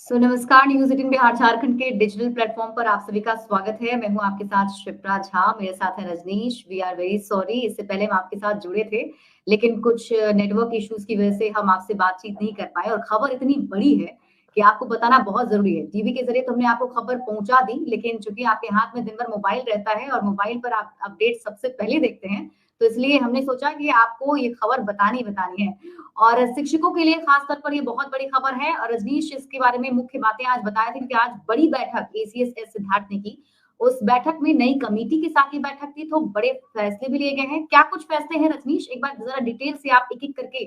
नमस्कार, न्यूज 18 बिहार झारखंड के digital platform पर आप सभी का स्वागत है। मैं हूं आपके साथ शिप्रा झा, मेरे साथ है Rajneesh. We are very sorry, इससे पहले हम आपके साथ जुड़े थे, लेकिन कुछ नेटवर्क इश्यूज की वजह से हम आपसे बातचीत नहीं कर पाए। और खबर इतनी बड़ी है कि आपको बताना बहुत जरूरी है। टीवी के जरिए तो हमने आपको खबर पहुंचा दी, लेकिन चूंकि आपके हाथ में दिन भर मोबाइल रहता है और मोबाइल पर आप अपडेट सबसे पहले देखते हैं, तो इसलिए हमने सोचा कि आपको ये खबर बतानी है। और शिक्षकों के लिए खास तौर पर ये बहुत बड़ी खबर है। और रजनीश, इसके बारे में मुख्य बातें आज बताए थे कि आज बड़ी बैठक एसीएस सिद्धार्थ ने की। उस बैठक में नई कमेटी के साथ ही बैठक थी, तो बड़े फैसले भी लिए गए हैं। क्या कुछ फैसले हैं रजनीश, एक बार जरा डिटेल से आप एक एक करके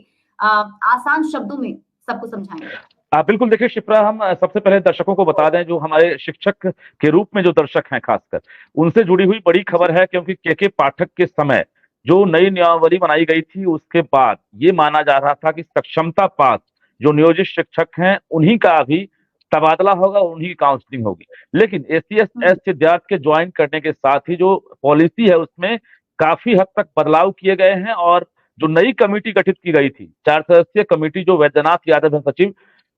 आसान शब्दों में सबको समझाएंगे। बिल्कुल। देखिए शिप्रा, हम सबसे पहले दर्शकों को बता दें, जो हमारे शिक्षक के रूप में जो दर्शक हैं खासकर, उनसे जुड़ी हुई बड़ी खबर है। क्योंकि के पाठक के समय जो नई नियमावली बनाई गई थी, उसके बाद ये माना जा रहा था कि सक्षमता पास जो नियोजित शिक्षक हैं उन्हीं का अभी तबादला होगा, उन्हीं की काउंसलिंग होगी। लेकिन एसीएस सिद्धार्थ के ज्वाइन करने के साथ ही जो पॉलिसी है उसमें काफी हद तक बदलाव किए गए हैं। और जो नई कमेटी गठित की गई थी, 4 सदस्यीय कमेटी, जो वैद्यनाथ यादव है सचिव,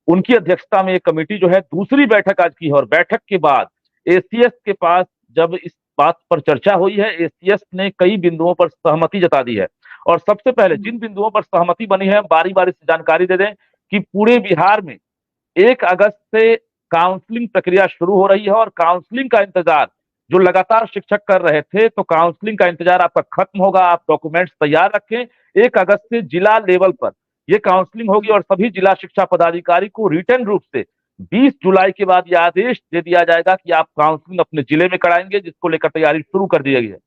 उनकी अध्यक्षता में एक कमेटी जो है दूसरी बैठक आज की है। और बैठक के बाद एसीएस के पास जब इस बात पर चर्चा हुई है, एसीएस ने कई बिंदुओं पर सहमति जता दी है। और सबसे पहले जिन बिंदुओं पर सहमति बनी है, बारी बारी से जानकारी दे दें कि पूरे बिहार में 1 अगस्त से काउंसलिंग प्रक्रिया शुरू हो रही है। और काउंसलिंग का इंतजार जो लगातार शिक्षक कर रहे थे, तो काउंसलिंग का इंतजार आपका खत्म होगा। आप डॉक्यूमेंट्स तैयार रखें। 1 अगस्त से जिला लेवल पर ये काउंसलिंग होगी और सभी जिला शिक्षा पदाधिकारी को रिटर्न रूप से 20 जुलाई के बाद यह आदेश दे दिया जाएगा कि आप काउंसलिंग अपने जिले में कराएंगे, जिसको लेकर तैयारी शुरू कर दी गई है।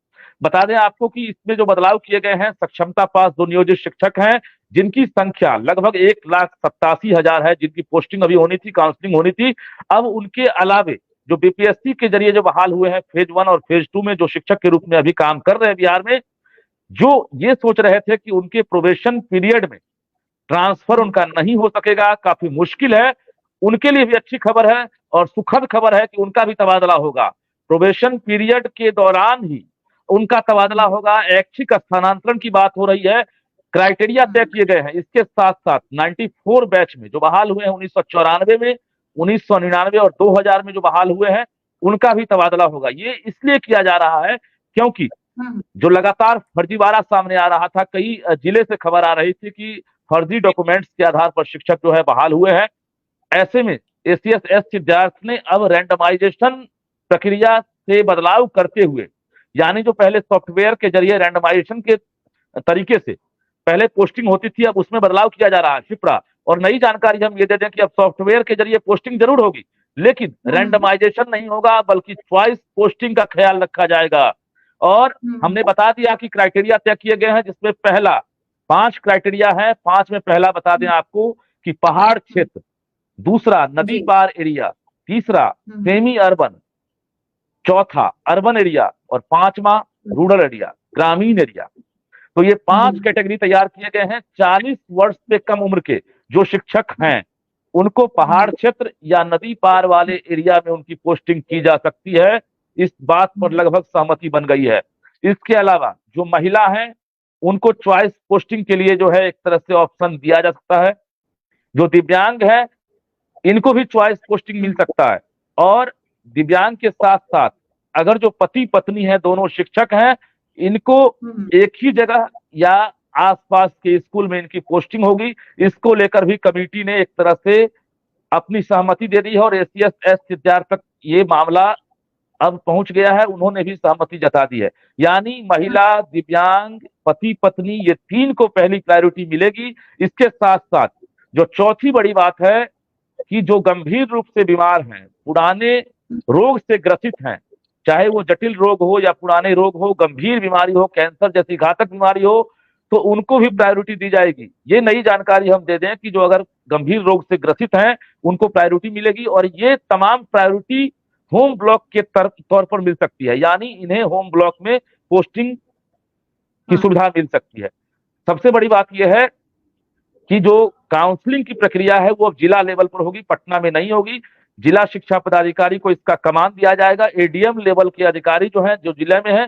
बता दें आपको कि इसमें जो बदलाव किए गए हैं, सक्षमता पास जो नियोजित शिक्षक हैं, जिनकी संख्या लगभग 1,87,000 है, जिनकी पोस्टिंग अभी होनी थी, काउंसलिंग होनी थी, अब उनके अलावे जो बीपीएससी के जरिए जो बहाल हुए हैं फेज 1 और फेज 2 में, जो शिक्षक के रूप में अभी काम कर रहे हैं बिहार में, जो ये सोच रहे थे कि उनके प्रोबेशन पीरियड में ट्रांसफर उनका नहीं हो सकेगा, काफी मुश्किल है, उनके लिए भी अच्छी खबर है और सुखद खबर है कि उनका भी तबादला होगा। प्रोबेशन पीरियड के दौरान ही उनका तबादला होगा। ऐच्छिक स्थानांतरण की बात हो रही है। क्राइटेरिया तय किए गए हैं। इसके साथ साथ 94 बैच में जो बहाल हुए हैं 1994 में, 1999 और 2000 में जो बहाल हुए हैं, उनका भी तबादला होगा। ये इसलिए किया जा रहा है क्योंकि जो लगातार फर्जीवाड़ा सामने आ रहा था, कई जिले से खबर आ रही थी कि फर्जी डॉक्यूमेंट्स के आधार पर शिक्षक जो है बहाल हुए हैं। ऐसे में एसीएस सिद्धार्थ ने अब रैंडमाइजेशन प्रक्रिया से बदलाव करते हुए, यानी जो पहले सॉफ्टवेयर के जरिए रैंडमाइजेशन के तरीके से पहले पोस्टिंग होती थी, अब उसमें बदलाव किया जा रहा है शिप्रा। और नई जानकारी हम ये दे दें कि अब सॉफ्टवेयर के जरिए पोस्टिंग जरूर होगी, लेकिन रैंडमाइजेशन नहीं होगा, बल्कि च्वाइस पोस्टिंग का ख्याल रखा जाएगा। और हमने बता दिया कि क्राइटेरिया तय किए गए हैं, जिसमें पहला 5 क्राइटेरिया है। 5 में पहला बता दें आपको कि पहाड़ क्षेत्र, दूसरा नदी पार एरिया, तीसरा सेमी अर्बन, चौथा अर्बन एरिया और 5वां रूरल एरिया, ग्रामीण एरिया। तो ये 5 कैटेगरी तैयार किए गए हैं। 40 वर्ष से कम उम्र के जो शिक्षक हैं, उनको पहाड़ क्षेत्र या नदी पार वाले एरिया में उनकी पोस्टिंग की जा सकती है। इस बात पर लगभग सहमति बन गई है। इसके अलावा जो महिला है, उनको चॉइस पोस्टिंग के लिए जो है एक तरह से ऑप्शन दिया जा सकता है। जो दिव्यांग है, इनको भी चॉइस पोस्टिंग मिल सकता है। और दिव्यांग के साथ साथ अगर जो पति पत्नी है, दोनों शिक्षक हैं, इनको एक ही जगह या आसपास के स्कूल में इनकी पोस्टिंग होगी। इसको लेकर भी कमेटी ने एक तरह से अपनी सहमति दे दी है और एसीएस सिद्धार्थ तक ये मामला अब पहुंच गया है। उन्होंने भी सहमति जता दी है। यानी महिला, दिव्यांग, पति पत्नी, ये 3 को पहली प्रायोरिटी मिलेगी। इसके साथ साथ जो चौथी बड़ी बात है कि जो गंभीर रूप से बीमार हैं, पुराने रोग से ग्रसित हैं, चाहे वो जटिल रोग हो या पुराने रोग हो, गंभीर बीमारी हो, कैंसर जैसी घातक बीमारी हो, तो उनको भी प्रायोरिटी दी जाएगी। ये नई जानकारी हम दे दें कि जो अगर गंभीर रोग से ग्रसित हैं, उनको प्रायोरिटी मिलेगी। और ये तमाम प्रायोरिटी होम ब्लॉक के तौर पर मिल सकती है, यानी इन्हें होम ब्लॉक में पोस्टिंग की सुविधा मिल सकती है। सबसे बड़ी बात यह है कि जो काउंसलिंग की प्रक्रिया है वो अब जिला लेवल पर होगी, पटना में नहीं होगी। जिला शिक्षा पदाधिकारी को इसका कमान दिया जाएगा। एडीएम लेवल के अधिकारी जो हैं, जो जिले में है,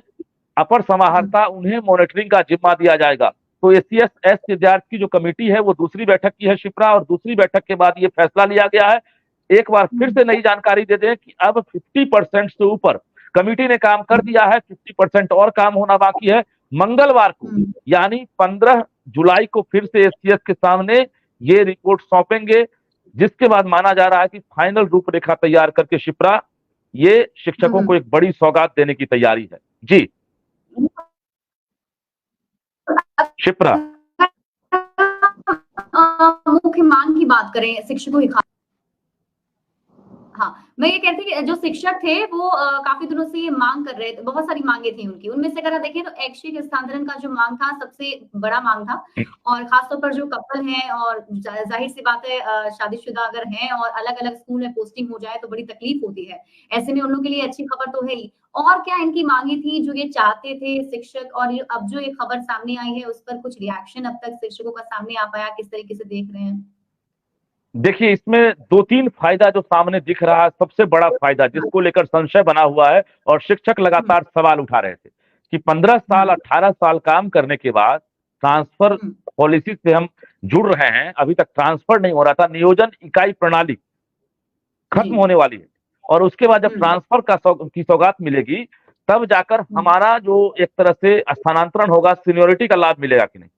अपर समाहर्ता, उन्हें मॉनिटरिंग का जिम्मा दिया जाएगा। तो एसीएस सिद्धार्थ की जो कमेटी है वो दूसरी बैठक की है शिप्रा, और दूसरी बैठक के बाद ये फैसला लिया गया है एक बार फिर से नई जानकारी दे दें कि अब 50% से ऊपर कमेटी ने काम कर दिया है, 50% और काम होना बाकी है। मंगलवार को यानी 15 जुलाई को फिर से एससीएस के सामने ये रिपोर्ट सौंपेंगे, जिसके बाद माना जा रहा है कि फाइनल रूपरेखा तैयार करके शिप्रा ये शिक्षकों को एक बड़ी सौगात देने की तैयारी है। जी शिप्रा, मुख्य मांग की बात करें शिक्षकों की, हाँ मैं ये कहती कि जो शिक्षक थे वो काफी दिनों से ये मांग कर रहे थे, बहुत सारी मांगे थी उनकी, उनमें से अगर आप देखें तो ऐच्छिक स्थानांतरण का जो मांग था सबसे बड़ा मांग था, और खासतौर पर जो कपल हैं और जाहिर सी बात है शादीशुदा अगर हैं और अलग अलग स्कूल में पोस्टिंग हो जाए तो बड़ी तकलीफ होती है, ऐसे में उन लोगों के लिए अच्छी खबर तो है ही। और क्या इनकी मांगे थी जो ये चाहते थे शिक्षक, और ये अब जो ये खबर सामने आई है उस पर कुछ रिएक्शन अब तक शिक्षकों का सामने आ पाया, किस तरीके से देख रहे हैं? देखिए इसमें 2-3 फायदा जो सामने दिख रहा है, सबसे बड़ा फायदा जिसको लेकर संशय बना हुआ है और शिक्षक लगातार सवाल उठा रहे थे कि 15 साल 18 साल काम करने के बाद ट्रांसफर पॉलिसी से हम जुड़ रहे हैं, अभी तक ट्रांसफर नहीं हो रहा था, नियोजन इकाई प्रणाली खत्म होने वाली है और उसके बाद जब ट्रांसफर की सौगात मिलेगी तब जाकर हमारा जो एक तरह से स्थानांतरण होगा, सीनियोरिटी का लाभ मिलेगा कि नहीं।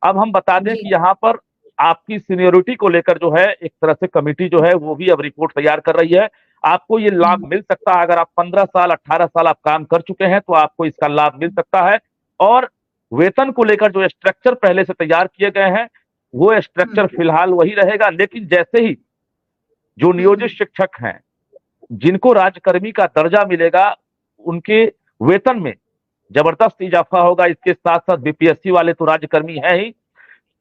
अब हम बता दें कि यहाँ पर आपकी सीनियोरिटी को लेकर जो है एक तरह से कमेटी जो है वो भी अब रिपोर्ट तैयार कर रही है। आपको ये लाभ मिल सकता है, अगर आप 15 साल 18 साल आप काम कर चुके हैं तो आपको इसका लाभ मिल सकता है। और वेतन को लेकर जो स्ट्रक्चर पहले से तैयार किए गए हैं वो स्ट्रक्चर फिलहाल वही रहेगा, लेकिन जैसे ही जो नियोजित शिक्षक हैं जिनको राज्यकर्मी का दर्जा मिलेगा उनके वेतन में जबरदस्त इजाफा होगा। इसके साथ साथ बीपीएससी वाले तो राज्यकर्मी है ही,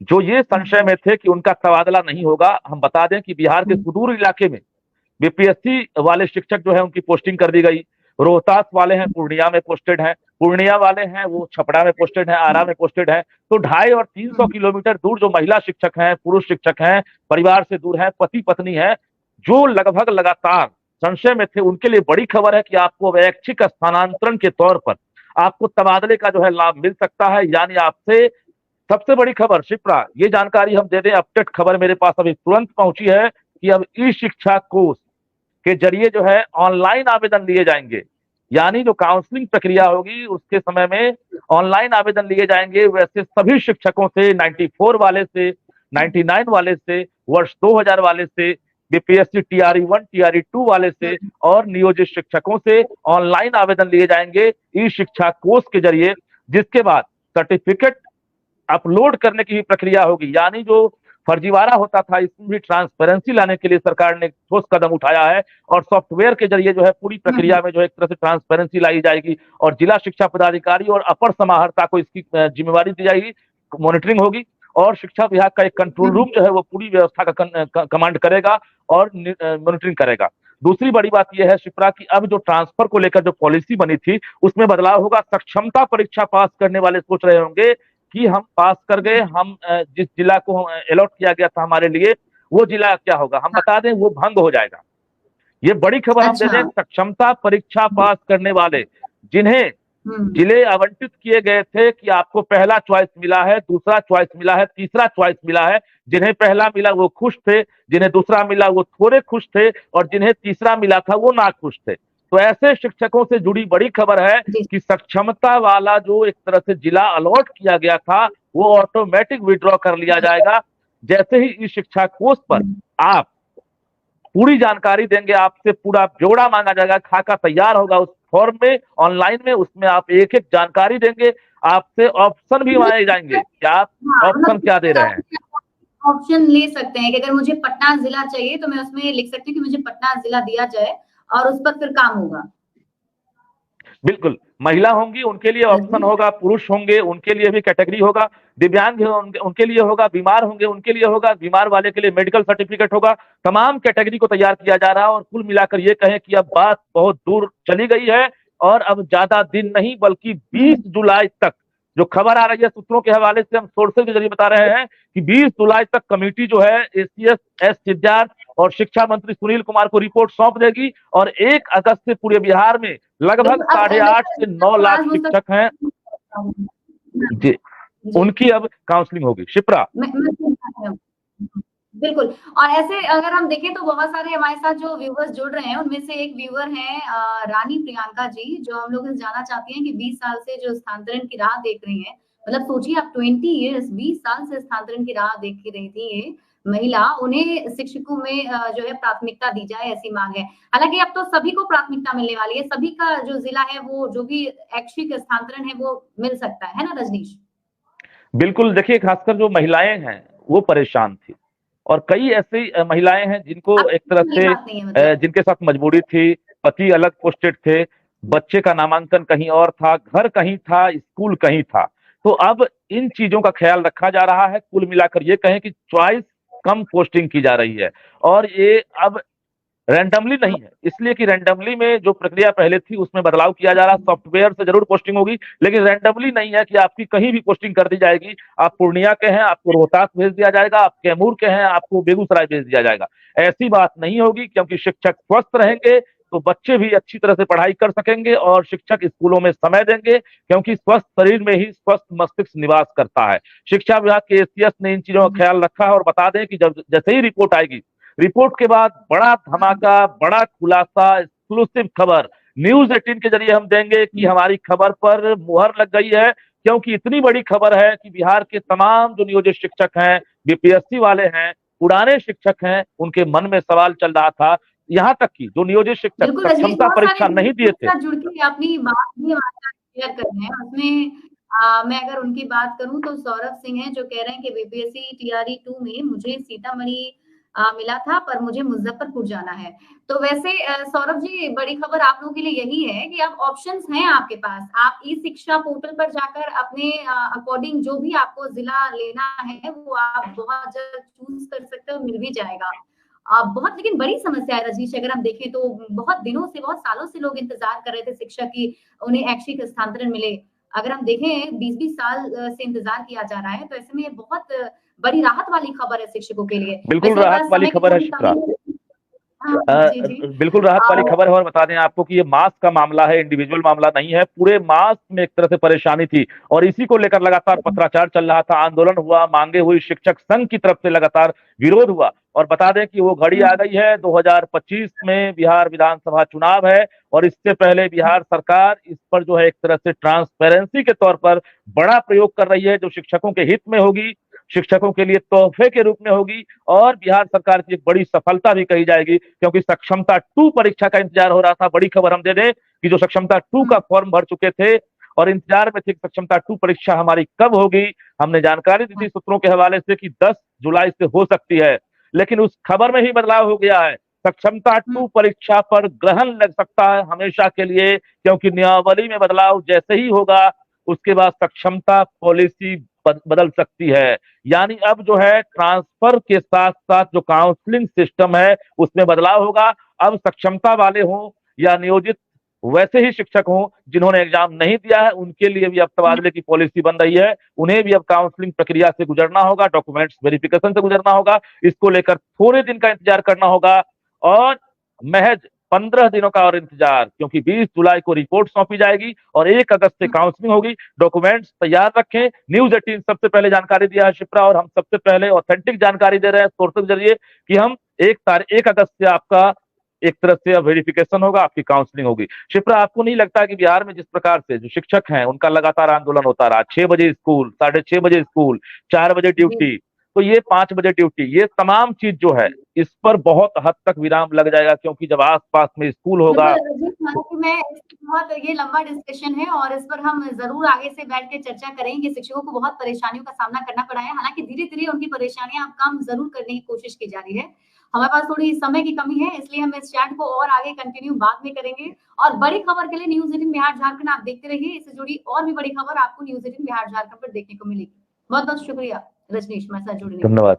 जो ये संशय में थे कि उनका तबादला नहीं होगा, हम बता दें कि बिहार के सुदूर इलाके में बीपीएससी वाले शिक्षक जो है उनकी पोस्टिंग कर दी गई। रोहतास वाले हैं पूर्णिया में पोस्टेड हैं, पूर्णिया वाले हैं वो छपरा में पोस्टेड हैं, आरा में पोस्टेड हैं। तो 250 और 300 किलोमीटर दूर जो महिला शिक्षक हैं, पुरुष शिक्षक हैं, परिवार से दूर हैं, पति पत्नी है, जो लगभग लगातार संशय में थे, उनके लिए बड़ी खबर है कि आपको ऐच्छिक स्थानांतरण के तौर पर आपको तबादले का जो है लाभ मिल सकता है। यानी आपसे सबसे बड़ी खबर शिप्रा, ये जानकारी हम दे दें, अपडेट खबर मेरे पास अभी तुरंत पहुंची है कि अब ई शिक्षा कोष के जरिए जो है ऑनलाइन आवेदन लिए जाएंगे। यानी जो काउंसलिंग प्रक्रिया होगी उसके समय में ऑनलाइन आवेदन लिए जाएंगे। वैसे सभी शिक्षकों से 94 वाले से, 99 वाले से, वर्ष 2000 वाले से, बीपीएससी टीआरई 1 टीआरई 2 वाले से और नियोजित शिक्षकों से ऑनलाइन आवेदन लिए जाएंगे ई शिक्षा कोष के जरिए, जिसके बाद सर्टिफिकेट अपलोड करने की भी प्रक्रिया होगी। यानी जो फर्जीवाड़ा होता था इसमें भी ट्रांसपेरेंसी लाने के लिए सरकार ने ठोस कदम उठाया है और सॉफ्टवेयर के जरिए जो है पूरी प्रक्रिया में जो एक तरह से ट्रांसपेरेंसी लाई जाएगी और जिला शिक्षा पदाधिकारी और अपर समाहर्ता को इसकी जिम्मेवारी दी जाएगी, मॉनिटरिंग होगी और शिक्षा विभाग का एक कंट्रोल रूम जो है वो पूरी व्यवस्था का कमांड करेगा और मॉनिटरिंग करेगा। दूसरी बड़ी बात यह है शिप्रा की अब जो ट्रांसफर को लेकर जो पॉलिसी बनी थी उसमें बदलाव होगा। सक्षमता परीक्षा पास करने वाले सोच रहे होंगे कि हम पास कर गए, हम जिस जिला को अलॉट किया गया था हमारे लिए वो जिला क्या होगा, हम बता दें वो भंग हो जाएगा। ये बड़ी खबर हम दे दें, सक्षमता परीक्षा पास करने वाले जिन्हें जिले आवंटित किए गए थे कि आपको पहला चॉइस मिला है, दूसरा चॉइस मिला है, तीसरा चॉइस मिला है, जिन्हें पहला मिला वो खुश थे, जिन्हें दूसरा मिला वो थोड़े खुश थे और जिन्हें तीसरा मिला था वो ना खुश थे। तो ऐसे शिक्षकों से जुड़ी बड़ी खबर है कि सक्षमता वाला जो एक तरह से जिला अलॉट किया गया था वो ऑटोमेटिक विड्रॉ कर लिया जाएगा। जैसे ही इस शिक्षा कोष पर आप पूरी जानकारी देंगे, आपसे पूरा ब्यौरा मांगा जाएगा, खाका तैयार होगा उस फॉर्म में ऑनलाइन में, उसमें आप एक एक जानकारी देंगे, आपसे ऑप्शन भी मांगे जाएंगे कि आप ऑप्शन क्या दे रहे हैं। ऑप्शन ले सकते हैं कि अगर मुझे पटना जिला चाहिए तो मैं उसमें लिख सकती हूँ कि मुझे पटना जिला दिया जाए और उस पर फिर काम होगा। बिल्कुल, महिला होंगी उनके लिए ऑप्शन होगा, पुरुष होंगे उनके लिए भी कैटेगरी होगा, दिव्यांग उनके लिए होगा, बीमार होंगे उनके लिए होगा, बीमार वाले के लिए मेडिकल सर्टिफिकेट होगा। तमाम कैटेगरी को तैयार किया जा रहा है और कुल मिलाकर ये कहें कि अब बात बहुत दूर चली गई है और अब ज्यादा दिन नहीं बल्कि 20 जुलाई तक जो खबर आ रही है सूत्रों के हवाले से, हम सोर्सेज के जरिए बता रहे हैं कि 20 जुलाई तक कमेटी जो है एसीएस एस सिद्धार्थ और शिक्षा मंत्री सुनील कुमार को रिपोर्ट सौंप देगी और 1 अगस्त से पूरे बिहार में लगभग 8.5 से 9 लाख शिक्षक हैं जी, उनकी अब काउंसलिंग होगी। शिप्रा, बिल्कुल। और ऐसे अगर हम देखें तो बहुत सारे हमारे साथ जो व्यूअर्स जुड़ रहे हैं, उनमें से एक व्यूअर हैं रानी प्रियंका जी, जो हम लोग से जानना चाहती हैं कि 20 साल से जो स्थानांतरण की राह देख रही हैं, मतलब सोचिए आप 20 इयर्स 20 साल से स्थानांतरण की राह देख रही थी ये महिला, उन्हें शिक्षकों में जो है प्राथमिकता दी जाए, ऐसी मांग है। हालांकि अब तो सभी को प्राथमिकता मिलने वाली है, सभी का जो जिला है वो जो भी ऐच्छिक स्थानांतरण है वो मिल सकता है ना रजनीश? बिल्कुल, देखिए खासकर जो महिलाएं हैं वो परेशान थी और कई ऐसी महिलाएं हैं जिनको अब एक तरह वाली से बात नहीं है मतलब। जिनके साथ मजबूरी थी, पति अलग पोस्टेड थे, बच्चे का नामांकन कहीं और था, घर कहीं था, स्कूल कहीं था। तो अब इन चीजों का ख्याल रखा जा रहा है। कुल मिलाकर ये कहें कि चॉइस कम पोस्टिंग की जा रही है और ये अब रैंडमली नहीं है, इसलिए कि रैंडमली में जो प्रक्रिया पहले थी उसमें बदलाव किया जा रहा है। सॉफ्टवेयर से जरूर पोस्टिंग होगी, लेकिन रैंडमली नहीं है कि आपकी कहीं भी पोस्टिंग कर दी जाएगी। आप पूर्णिया के हैं, आपको रोहतास भेज दिया जाएगा, आप कैमूर के हैं, आपको बेगूसराय भेज दिया जाएगा। ऐसी बात नहीं होगी, क्योंकि शिक्षक स्वस्थ रहेंगे तो बच्चे भी अच्छी तरह से पढ़ाई कर सकेंगे और शिक्षक स्कूलों में समय देंगे, क्योंकि स्वस्थ शरीर में ही स्वस्थ मस्तिष्क निवास करता है। शिक्षा विभाग के एसीएस ने इन चीजों का ख्याल रखा है और बता दें कि जब जैसे ही रिपोर्ट आएगी, रिपोर्ट के बाद बड़ा धमाका, बड़ा खुलासा, एक्सक्लूसिव खबर न्यूज 18 के जरिए हम देंगे कि हमारी खबर पर मुहर लग गई है, क्योंकि इतनी बड़ी खबर है कि बिहार के तमाम जो नियोजित शिक्षक हैं, बीपीएससी वाले हैं, पुराने शिक्षक हैं, उनके मन में सवाल चल रहा था। यहाँ तक कि जो नियोजित शिक्षक बिल्कुल रजनीश, सक्षमता बहुत सारे परीक्षा नहीं दिए थे। साथ जुड़ के अपनी बात भी हमारे साथ शेयर कर रहे हैं। उसमें मैं अगर उनकी बात करूं तो सौरभ सिंह हैं, जो कह रहे हैं कि बीपीएससी टीआरई 2 में मुझे सीतामढ़ी मिला था, पर मुझे मुजफ्फरपुर जाना है। तो वैसे सौरभ जी, बड़ी खबर आप लोगों के लिए यही है कि अब ऑप्शंस हैं आपके पास। आप ई शिक्षा पोर्टल पर जाकर अपने अकॉर्डिंग जो भी आपको जिला लेना है वो आप बहुत जल्द चूज कर सकते हो, मिल भी जाएगा। बहुत लेकिन बड़ी समस्या है रजनीश, अगर हम देखें तो बहुत दिनों से, बहुत सालों से लोग इंतजार कर रहे थे शिक्षा की, उन्हें ऐच्छिक स्थानांतरण मिले। अगर हम देखें 20-20 साल से इंतजार किया जा रहा है, तो ऐसे में बहुत बड़ी राहत वाली खबर है शिक्षकों के लिए। बिल्कुल वैसे राहत वाली समय की खबर है थोड़ी शिप्रा। कमी है। हाँ, जी, जी। बिल्कुल राहत वाली खबर है और बता दें आपको कि ये मास का मामला है, इंडिविजुअल मामला नहीं है। पूरे मास में एक तरह से परेशानी थी और इसी को लेकर लगातार पत्राचार चल रहा था, आंदोलन हुआ, मांगे हुई, शिक्षक संघ की तरफ से लगातार विरोध हुआ। और बता दें कि वो घड़ी आ गई है, 2025 में बिहार विधानसभा चुनाव है और इससे पहले बिहार सरकार इस पर जो है एक तरह से ट्रांसपेरेंसी के तौर पर बड़ा प्रयोग कर रही है, जो शिक्षकों के हित में होगी, शिक्षकों के लिए तोहफे के रूप में होगी और बिहार सरकार की एक बड़ी सफलता भी कही जाएगी, क्योंकि सक्षमता 2 परीक्षा का इंतजार हो रहा था। बड़ी खबर हम दे दें कि जो सक्षमता 2 का फॉर्म भर चुके थे और इंतजार में थे कि सक्षमता 2 परीक्षा हमारी कब होगी, हमने जानकारी दी थी सूत्रों के हवाले से कि 10 जुलाई से हो सकती है, लेकिन उस खबर में ही बदलाव हो गया है। सक्षमता 2 परीक्षा पर ग्रहण लग सकता है हमेशा के लिए, क्योंकि नियमावली में बदलाव जैसे ही होगा उसके बाद सक्षमता पॉलिसी बदल सकती है। यानी अब जो है ट्रांसफर के साथ साथ जो काउंसलिंग सिस्टम है उसमें बदलाव होगा। अब सक्षमता वाले हों या नियोजित वैसे ही शिक्षक हों जिन्होंने एग्जाम नहीं दिया है, उनके लिए भी अब तबादले की पॉलिसी बन रही है। उन्हें भी अब काउंसलिंग प्रक्रिया से गुजरना होगा, डॉक्यूमेंट्स वेरिफिकेशन से गुजरना होगा। इसको लेकर थोड़े दिन का इंतजार करना होगा और महज 15 दिनों का और इंतजार, क्योंकि 20 जुलाई को रिपोर्ट सौंपी जाएगी और 1 अगस्त से काउंसलिंग होगी। डॉक्यूमेंट्स तैयार रखें। न्यूज 18 सबसे पहले जानकारी दिया है शिप्रा, और हम सबसे पहले ऑथेंटिक जानकारी दे रहे हैं सोर्सेज के जरिए कि हम 1 अगस्त से आपका एक तरह से वेरिफिकेशन होगा, आपकी काउंसलिंग होगी। शिप्रा, आपको नहीं लगता कि बिहार में जिस प्रकार से जो शिक्षक हैं उनका लगातार आंदोलन होता रहा, 6 बजे स्कूल, 6:30 बजे स्कूल, 4 बजे ड्यूटी, तो ये 5 बजे ड्यूटी, ये तमाम चीज जो है इस पर बहुत हद तक विराम लग जाएगा, क्योंकि जब आसपास में स्कूल होगा। बहुत ये लंबा डिस्कशन है और इस पर हम जरूर आगे से बैठ के चर्चा करेंगे। शिक्षकों को बहुत परेशानियों का सामना करना पड़ा है, हालांकि धीरे धीरे उनकी परेशानियां कम जरूर करने की कोशिश की जा रही है। हमारे पास थोड़ी समय की कमी है, इसलिए हम इस चैट को और आगे कंटिन्यू बाद में करेंगे। और बड़ी खबर के लिए न्यूज 18 बिहार झारखंड आप देखते रहिए, इससे जुड़ी और भी बड़ी खबर आपको न्यूज 18 बिहार झारखंड पर देखने को मिलेगी। बहुत बहुत शुक्रिया रजनीश हमारे साथ जुड़ने के लिए। धन्यवाद।